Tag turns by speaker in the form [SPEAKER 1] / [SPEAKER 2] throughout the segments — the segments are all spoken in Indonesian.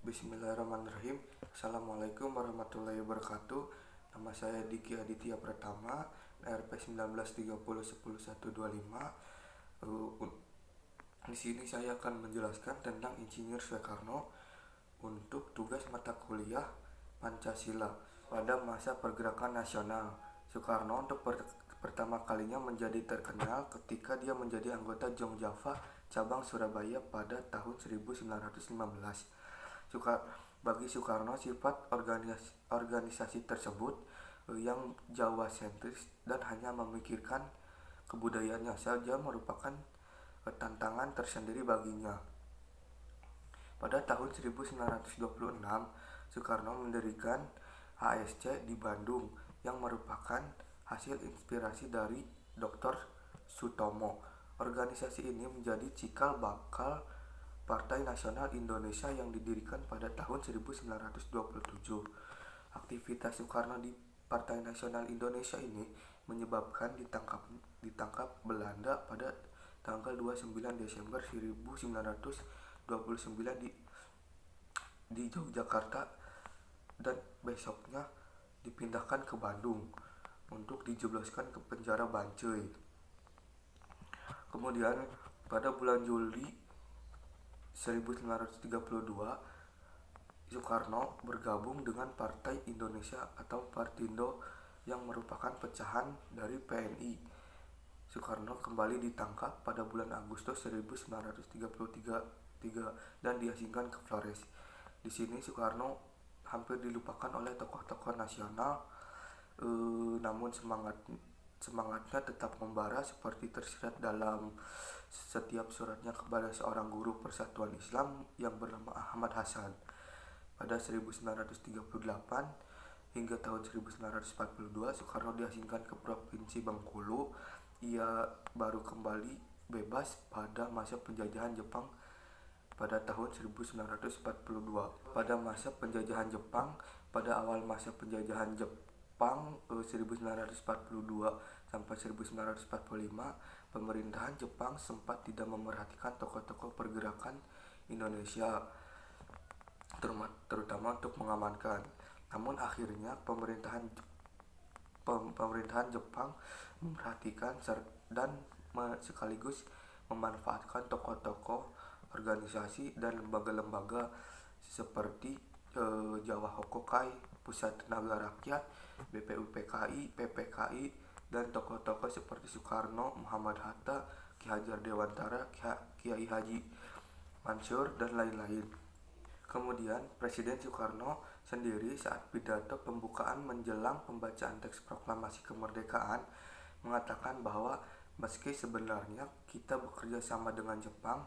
[SPEAKER 1] Bismillahirrahmanirrahim. Assalamualaikum warahmatullahi wabarakatuh. Nama saya Diki Aditya Pratama, RP 1930101125. Di sini saya akan menjelaskan tentang Insinyur Soekarno untuk tugas mata kuliah Pancasila. Pada masa pergerakan nasional, Soekarno untuk pertama kalinya menjadi terkenal ketika dia menjadi anggota Jong Java cabang Surabaya pada tahun 1915. Bagi Soekarno, sifat organisasi tersebut yang Jawa sentris dan hanya memikirkan kebudayaannya saja merupakan tantangan tersendiri baginya. Pada tahun 1926, Soekarno mendirikan HSC di Bandung yang merupakan hasil inspirasi dari Dr. Sutomo. Organisasi ini menjadi cikal bakal Partai Nasional Indonesia yang didirikan pada tahun 1927. Aktivitas Soekarno di Partai Nasional Indonesia ini menyebabkan ditangkap Belanda pada tanggal 29 Desember 1929 di Yogyakarta dan besoknya dipindahkan ke Bandung untuk dijebloskan ke penjara Bancai. Kemudian pada bulan Juli 1932, Soekarno bergabung dengan Partai Indonesia atau Partindo yang merupakan pecahan dari PNI. Soekarno kembali ditangkap pada bulan Agustus 1933 dan diasingkan ke Flores. Di sini Soekarno hampir dilupakan oleh tokoh-tokoh nasional, namun semangatnya tetap membara seperti tersirat dalam setiap suratnya kepada seorang guru Persatuan Islam yang bernama Ahmad Hasan. Pada 1938 hingga tahun 1942, Soekarno diasingkan ke Provinsi Bengkulu. Ia baru kembali bebas pada masa penjajahan Jepang pada tahun 1942. Pada awal masa penjajahan Jepang 1942 sampai 1945, pemerintahan Jepang sempat tidak memerhatikan tokoh-tokoh pergerakan Indonesia, terutama untuk mengamankan. Namun akhirnya pemerintahan Jepang memperhatikan dan sekaligus memanfaatkan tokoh-tokoh organisasi dan lembaga-lembaga seperti Jawa Hokokai, Pusat Tenaga Rakyat, BPUPKI, PPKI, dan tokoh-tokoh seperti Soekarno, Muhammad Hatta, Ki Hajar Dewantara, Kiai Haji Mansur, dan lain-lain. Kemudian Presiden Soekarno sendiri saat pidato pembukaan menjelang pembacaan teks proklamasi kemerdekaan mengatakan bahwa meski sebenarnya kita bekerja sama dengan Jepang,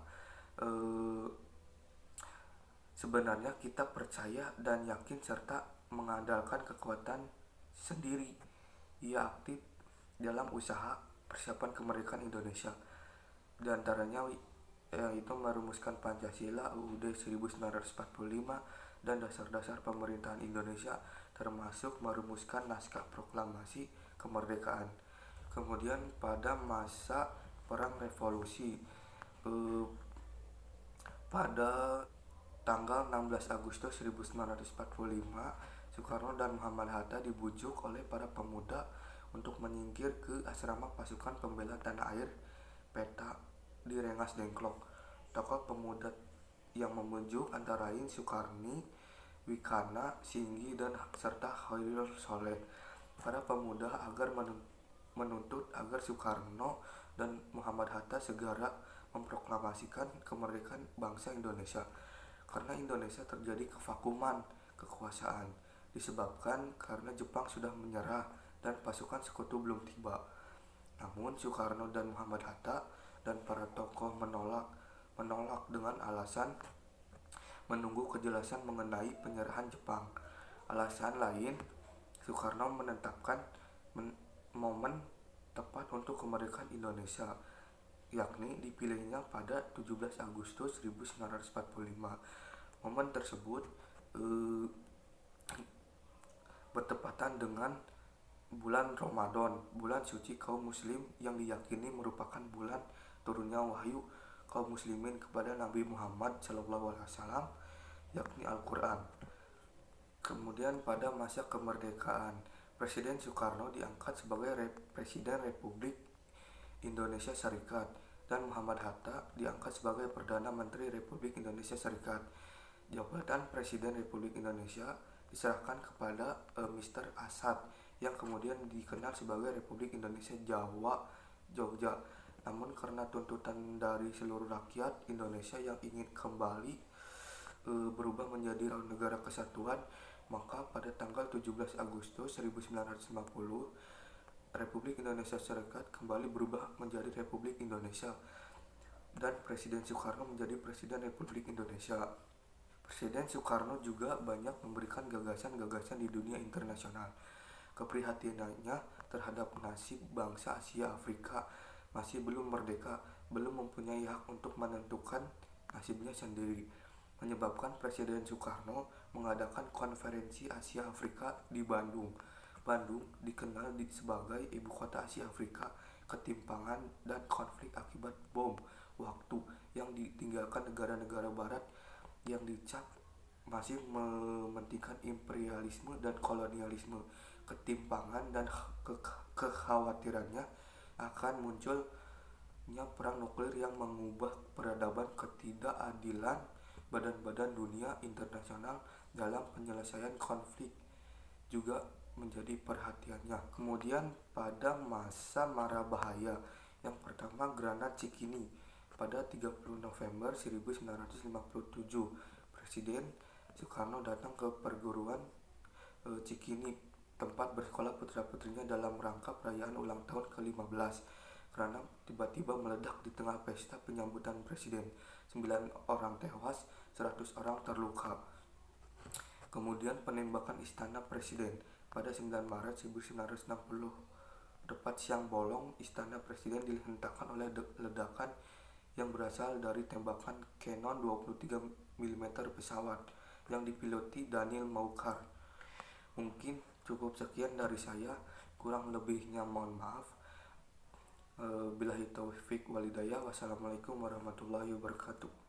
[SPEAKER 1] sebenarnya kita percaya dan yakin serta mengandalkan kekuatan sendiri. Ia aktif dalam usaha persiapan kemerdekaan Indonesia, di antaranya yaitu merumuskan Pancasila, UUD 1945, dan dasar-dasar pemerintahan Indonesia, termasuk merumuskan naskah proklamasi kemerdekaan. Kemudian pada masa Perang Revolusi, pada tanggal 16 Agustus 1945, Soekarno dan Muhammad Hatta dibujuk oleh para pemuda untuk menyingkir ke asrama pasukan pembela tanah air Peta di Rengas Dengklok. Tokoh pemuda yang membujuk antara lain Sukarni, Wikana, Singgi, dan serta Khairul Soleh. Para pemuda agar menuntut agar Soekarno dan Muhammad Hatta segera memproklamasikan kemerdekaan bangsa Indonesia, karena Indonesia terjadi kevakuman kekuasaan disebabkan karena Jepang sudah menyerah dan pasukan sekutu belum tiba. Namun Soekarno dan Muhammad Hatta dan para tokoh menolak dengan alasan menunggu kejelasan mengenai penyerahan Jepang. Alasan lain, Soekarno menetapkan momen tepat untuk kemerdekaan Indonesia, yakni dipilihnya pada 17 Agustus 1945. Momen tersebut bertepatan dengan bulan Ramadan, bulan suci kaum muslim yang diyakini merupakan bulan turunnya wahyu kaum muslimin kepada Nabi Muhammad SAW yakni Al-Quran. Kemudian pada masa kemerdekaan, Presiden Soekarno diangkat sebagai Presiden Republik Indonesia Serikat dan Muhammad Hatta diangkat sebagai Perdana Menteri Republik Indonesia Serikat. Jabatan Presiden Republik Indonesia diserahkan kepada Mr. Asad yang kemudian dikenal sebagai Republik Indonesia Jawa Jogja. Namun karena tuntutan dari seluruh rakyat Indonesia yang ingin kembali berubah menjadi negara kesatuan, maka pada tanggal 17 Agustus 1950 Republik Indonesia Serikat kembali berubah menjadi Republik Indonesia dan Presiden Soekarno menjadi Presiden Republik Indonesia. Presiden Soekarno juga banyak memberikan gagasan-gagasan di dunia internasional. Keprihatinannya terhadap nasib bangsa Asia Afrika masih belum merdeka, belum mempunyai hak untuk menentukan nasibnya sendiri, menyebabkan Presiden Soekarno mengadakan konferensi Asia Afrika di Bandung. Bandung dikenal sebagai ibu kota Asia Afrika. Ketimpangan dan konflik akibat bom waktu yang ditinggalkan negara-negara barat yang dicap masih mementingkan imperialisme dan kolonialisme. Ketimpangan dan kekhawatirannya akan munculnya perang nuklir yang mengubah peradaban, ketidakadilan badan-badan dunia internasional dalam penyelesaian konflik juga menjadi perhatiannya. Kemudian pada masa mara bahaya yang pertama, granat Cikini. Pada 30 November 1957, Presiden Soekarno datang ke perguruan Cikini, tempat bersekolah putra-putrinya dalam rangka perayaan ulang tahun ke-15. Granat tiba-tiba meledak di tengah pesta penyambutan presiden. 9 orang tewas, 100 orang terluka. Kemudian penembakan Istana Presiden. Pada 9 Maret 1960, tepat siang bolong, Istana Presiden dihentakkan oleh ledakan yang berasal dari tembakan Cannon 23 mm pesawat yang dipiloti Daniel Maukhar. Mungkin cukup sekian dari saya, kurang lebihnya mohon maaf. Billahi taufiq walhidayah. Wassalamualaikum warahmatullahi wabarakatuh.